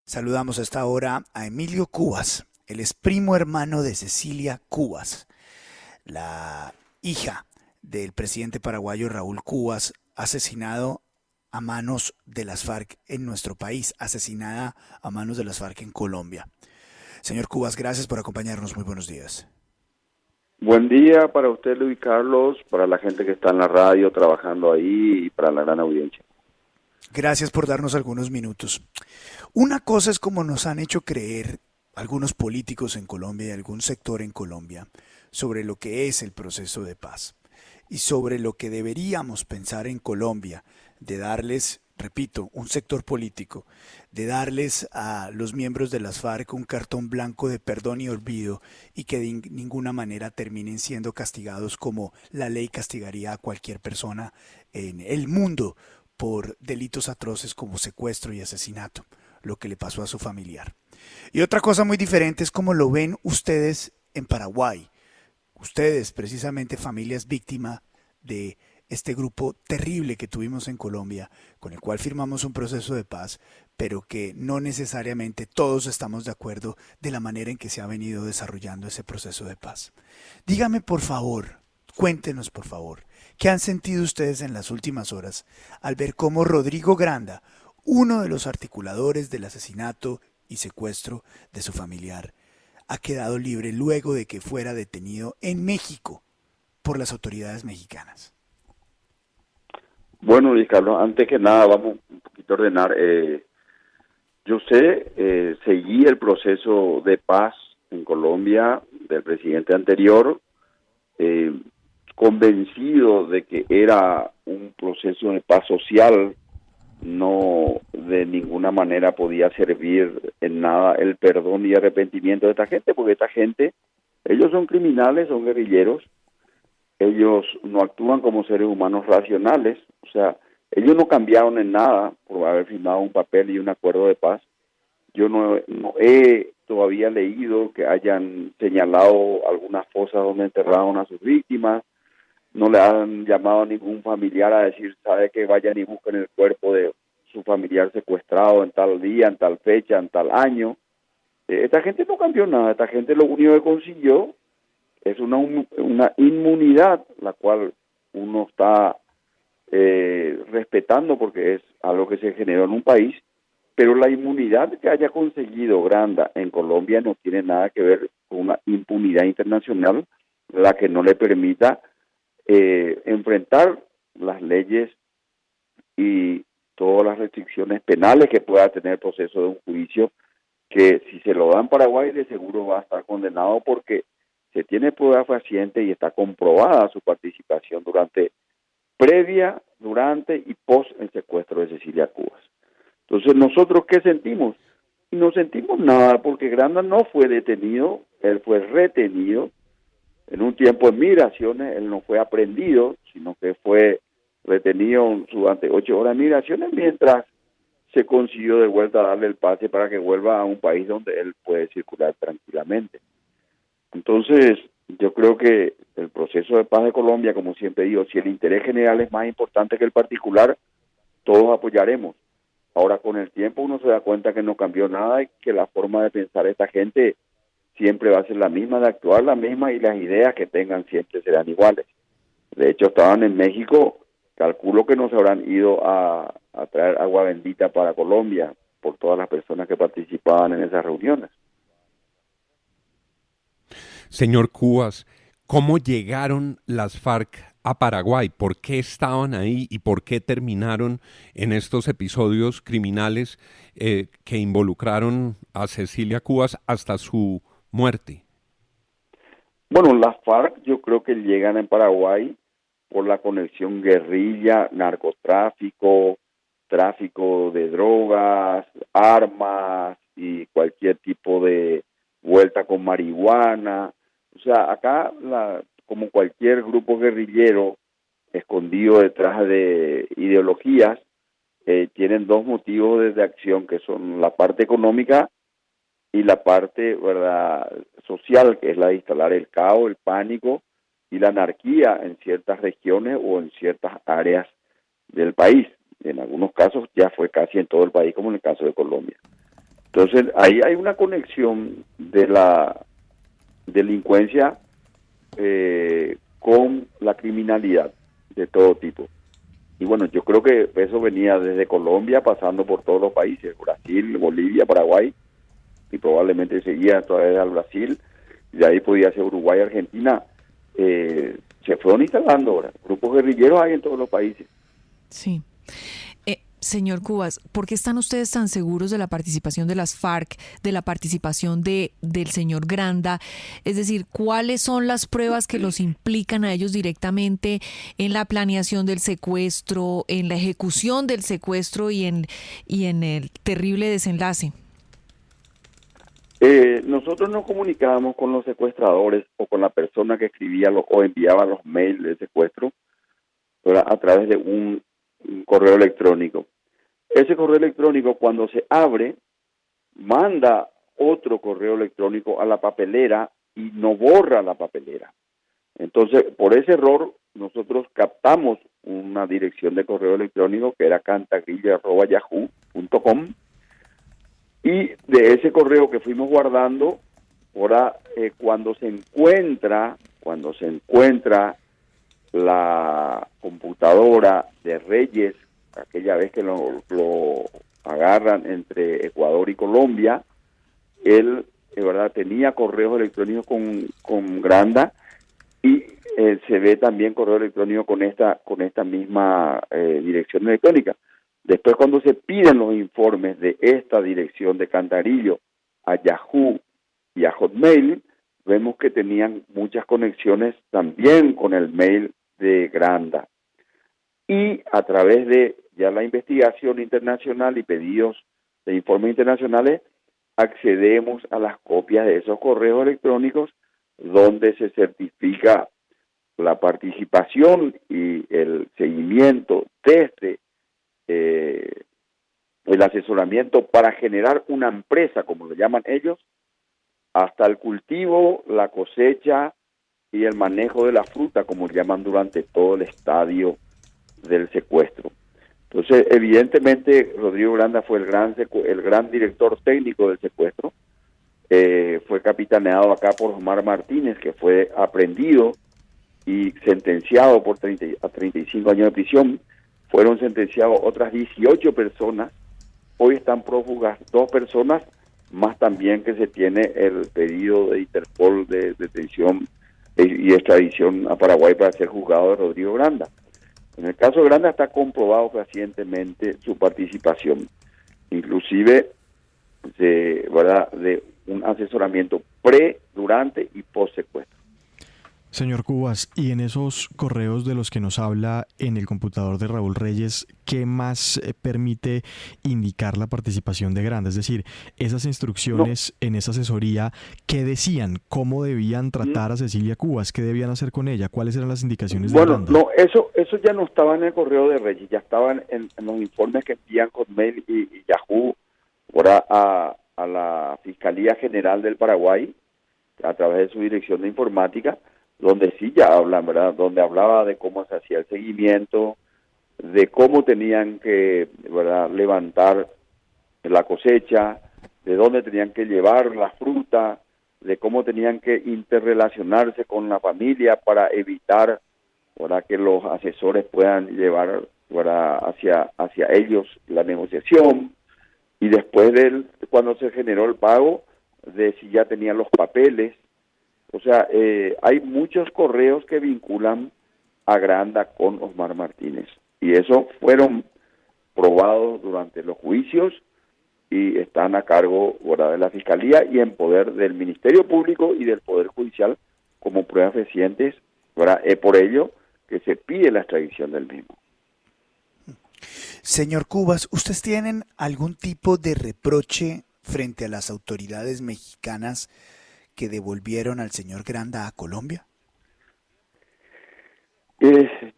Saludamos a esta hora a Emilio Cubas. Él es primo hermano de Cecilia Cubas, la hija del presidente paraguayo Raúl Cubas, asesinado a manos de las FARC en nuestro país, asesinada a manos de las FARC en Colombia. Señor Cubas, gracias por acompañarnos. Muy buenos días. Buen día para usted, Luis Carlos, para la gente que está en la radio trabajando ahí y para la gran audiencia. Gracias por darnos algunos minutos. Una cosa es como nos han hecho creer algunos políticos en Colombia y algún sector en Colombia sobre lo que es el proceso de paz y sobre lo que deberíamos pensar en Colombia de darles, repito, un sector político, de darles a los miembros de las FARC un cartón blanco de perdón y olvido y que de ninguna manera terminen siendo castigados como la ley castigaría a cualquier persona en el mundo por delitos atroces como secuestro y asesinato, lo que le pasó a su familiar. Y otra cosa muy diferente es cómo lo ven ustedes en Paraguay. Ustedes, precisamente familias víctimas de este grupo terrible que tuvimos en Colombia, con el cual firmamos un proceso de paz, pero que no necesariamente todos estamos de acuerdo de la manera en que se ha venido desarrollando ese proceso de paz. Dígame por favor, cuéntenos por favor, ¿qué han sentido ustedes en las últimas horas al ver cómo Rodrigo Granda, uno de los articuladores del asesinato y secuestro de su familiar, ha quedado libre luego de que fuera detenido en México por las autoridades mexicanas? Bueno, Luis Carlos, antes que nada vamos un poquito a ordenar. Yo seguí el proceso de paz en Colombia del presidente anterior, eh, convencido de que era un proceso de paz social. No de ninguna manera podía servir en nada el perdón y arrepentimiento de esta gente, porque esta gente, ellos son criminales, son guerrilleros, ellos no actúan como seres humanos racionales, o sea, ellos no cambiaron en nada por haber firmado un papel y un acuerdo de paz. Yo no he todavía leído que hayan señalado algunas fosas donde enterraron a sus víctimas, no le han llamado a ningún familiar a decir, sabe que vayan y busquen el cuerpo de su familiar secuestrado en tal día, en tal fecha, en tal año. Esta gente no cambió nada, esta gente lo único que consiguió es una inmunidad, la cual uno está respetando porque es algo que se generó en un país, pero la inmunidad que haya conseguido Granda en Colombia no tiene nada que ver con una impunidad internacional, la que no le permita enfrentar las leyes y todas las restricciones penales que pueda tener el proceso de un juicio, que si se lo dan Paraguay de seguro va a estar condenado porque se tiene prueba fehaciente y está comprobada su participación previa, durante y post el secuestro de Cecilia Cubas. Entonces, ¿nosotros qué sentimos? No sentimos nada porque Granda no fue detenido, él fue retenido en un tiempo en migraciones. Él no fue aprendido, sino que fue retenido durante 8 horas en migraciones mientras se consiguió de vuelta darle el pase para que vuelva a un país donde él puede circular tranquilamente. Entonces, yo creo que el proceso de paz de Colombia, como siempre digo, si el interés general es más importante que el particular, todos apoyaremos. Ahora, con el tiempo uno se da cuenta que no cambió nada y que la forma de pensar de esta gente siempre va a ser la misma, de actuar la misma, y las ideas que tengan siempre serán iguales. De hecho, estaban en México, calculo que no se habrán ido a traer agua bendita para Colombia por todas las personas que participaban en esas reuniones. Señor Cubas, ¿cómo llegaron las FARC a Paraguay? ¿Por qué estaban ahí y por qué terminaron en estos episodios criminales que involucraron a Cecilia Cubas hasta su muerte? Bueno, las FARC yo creo que llegan en Paraguay por la conexión guerrilla, narcotráfico, tráfico de drogas, armas y cualquier tipo de vuelta con marihuana. O sea, acá, como cualquier grupo guerrillero escondido detrás de ideologías, tienen dos motivos de acción, que son la parte económica y la parte, ¿verdad?, social, que es la de instalar el caos, el pánico y la anarquía en ciertas regiones o en ciertas áreas del país. En algunos casos ya fue casi en todo el país, como en el caso de Colombia. Entonces, ahí hay una conexión de la delincuencia con la criminalidad de todo tipo. Y bueno, yo creo que eso venía desde Colombia, pasando por todos los países, Brasil, Bolivia, Paraguay, y probablemente seguía todavía al Brasil, y de ahí podía ser Uruguay, Argentina. Se fueron instalando ahora. Grupos guerrilleros hay en todos los países. Sí. Señor Cubas, ¿por qué están ustedes tan seguros de la participación de las FARC, de la participación del señor Granda? Es decir, ¿cuáles son las pruebas que los implican a ellos directamente en la planeación del secuestro, en la ejecución del secuestro y en el terrible desenlace? Nosotros nos comunicábamos con los secuestradores o con la persona que escribía o enviaba los mails de secuestro, ¿verdad?, a través de un correo electrónico. Ese correo electrónico, cuando se abre, manda otro correo electrónico a la papelera y no borra la papelera. Entonces, por ese error, nosotros captamos una dirección de correo electrónico que era cantagrilla@yahoo.com, y de ese correo que fuimos guardando, ahora cuando se encuentra la computadora de Reyes, aquella vez que lo agarran entre Ecuador y Colombia, él de verdad tenía correos electrónicos con Granda, y se ve también correo electrónico con esta misma dirección electrónica. Después, cuando se piden los informes de esta dirección de Cantarillo a Yahoo y a Hotmail, vemos que tenían muchas conexiones también con el mail de Granda. Y a través de ya la investigación internacional y pedidos de informes internacionales, accedemos a las copias de esos correos electrónicos donde se certifica la participación y el seguimiento desde el asesoramiento para generar una empresa, como lo llaman ellos, hasta el cultivo, la cosecha y el manejo de la fruta, como lo llaman, durante todo el estadio del secuestro. Entonces, evidentemente, Rodrigo Granda fue el gran director técnico del secuestro. Fue capitaneado acá por Omar Martínez, que fue aprehendido y sentenciado a 35 años de prisión. Fueron sentenciados otras 18 personas. Hoy están prófugas 2 personas, más también que se tiene el pedido de Interpol de detención y extradición a Paraguay para ser juzgado de Rodrigo Granda. En el caso de Granda está comprobado recientemente su participación, inclusive de un asesoramiento pre, durante y post secuestro. Señor Cubas, y en esos correos de los que nos habla en el computador de Raúl Reyes, ¿qué más permite indicar la participación de Granda? Es decir, esas instrucciones en esa asesoría, ¿qué decían? ¿Cómo debían tratar a Cecilia Cubas? ¿Qué debían hacer con ella? ¿Cuáles eran las indicaciones de Granda? Bueno, eso ya no estaba en el correo de Reyes, ya estaban en los informes que envían Hotmail y Yahoo ahora a la Fiscalía General del Paraguay, a través de su dirección de informática, donde sí ya hablan, ¿verdad?, donde hablaba de cómo se hacía el seguimiento, de cómo tenían que, ¿verdad?, levantar la cosecha, de dónde tenían que llevar la fruta, de cómo tenían que interrelacionarse con la familia para evitar, ¿verdad?, que los asesores puedan llevar, ¿verdad?, hacia ellos la negociación. Y después cuando se generó el pago, de si ya tenían los papeles. O sea, hay muchos correos que vinculan a Granda con Osmar Martínez, y eso fueron probados durante los juicios y están a cargo, ¿verdad?, de la Fiscalía y en poder del Ministerio Público y del Poder Judicial como pruebas fehacientes, ¿verdad? Por ello que se pide la extradición del mismo. Señor Cubas, ¿ustedes tienen algún tipo de reproche frente a las autoridades mexicanas que devolvieron al señor Granda a Colombia?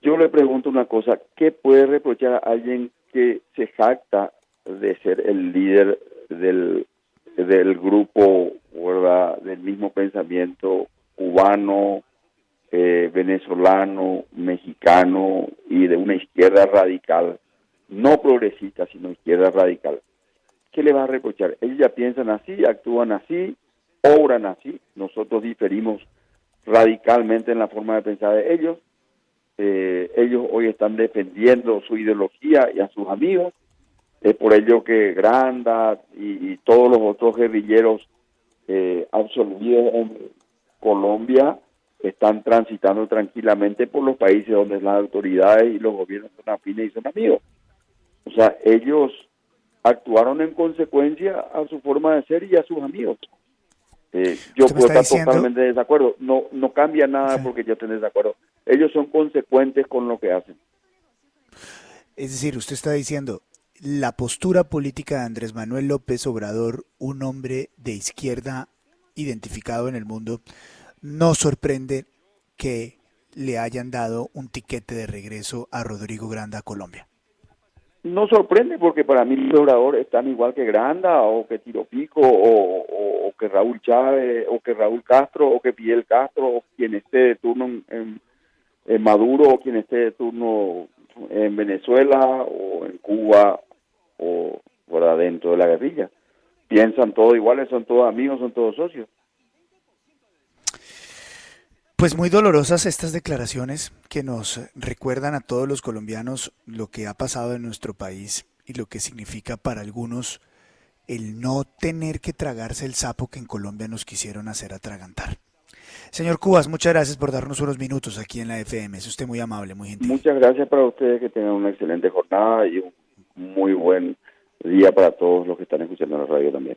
Yo le pregunto una cosa, ¿qué puede reprochar a alguien que se jacta de ser el líder del grupo, ¿verdad?, del mismo pensamiento cubano, venezolano, mexicano y de una izquierda radical, no progresista, sino izquierda radical? ¿qué le va a reprochar? Ellos ya piensan así, actúan así, obran así. Nosotros diferimos radicalmente en la forma de pensar de ellos. Ellos hoy están defendiendo su ideología y a sus amigos. Es por ello que Granda y todos los otros guerrilleros absolvidos en Colombia están transitando tranquilamente por los países donde las autoridades y los gobiernos son afines y son amigos. O sea, ellos actuaron en consecuencia a su forma de ser y a sus amigos. Yo puedo estar totalmente de desacuerdo. No cambia nada porque yo esté en desacuerdo. Ellos son consecuentes con lo que hacen. Es decir, usted está diciendo, la postura política de Andrés Manuel López Obrador, un hombre de izquierda identificado en el mundo, no sorprende que le hayan dado un tiquete de regreso a Rodrigo Granda a Colombia. No sorprende porque para mí los Obrador están igual que Granda o que Tiro Pico o que Raúl Chávez o que Raúl Castro o que Fidel Castro o quien esté de turno en Maduro o quien esté de turno en Venezuela o en Cuba o por adentro de la guerrilla. Piensan todos iguales, son todos amigos, son todos socios. Pues muy dolorosas estas declaraciones que nos recuerdan a todos los colombianos lo que ha pasado en nuestro país y lo que significa para algunos el no tener que tragarse el sapo que en Colombia nos quisieron hacer atragantar. Señor Cubas, muchas gracias por darnos unos minutos aquí en la FM. Es usted muy amable, muy gentil. Muchas gracias para ustedes, que tengan una excelente jornada y un muy buen día para todos los que están escuchando la radio también.